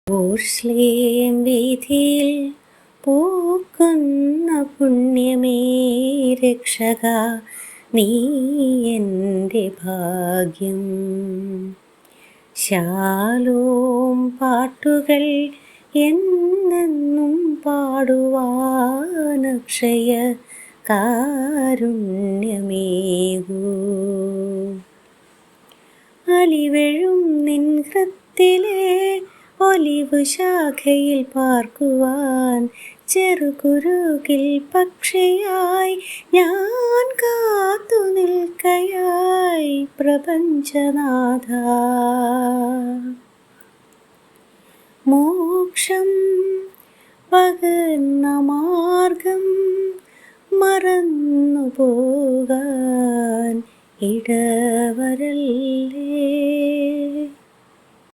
ഓർശ്ലേം വീഥിയിൽ പൂക്കുന്ന പുണ്യമേ രക്ഷക, നീ എൻ്റെ ഭാഗ്യം. ശാലോം പാട്ടുകൾ എന്നെന്നും പാടുവാനക്ഷയ കാരുണ്യമേകൂ. അലിവെഴും നിൻ ഹൃത്തിലെ ഒലിവു ശാഖയിൽ പാർക്കുവാൻ ചെറുകുരുകിൽ പക്ഷിയായി ഞാൻ കാത്തു നിൽക്കയായി പ്രപഞ്ചനാഥ.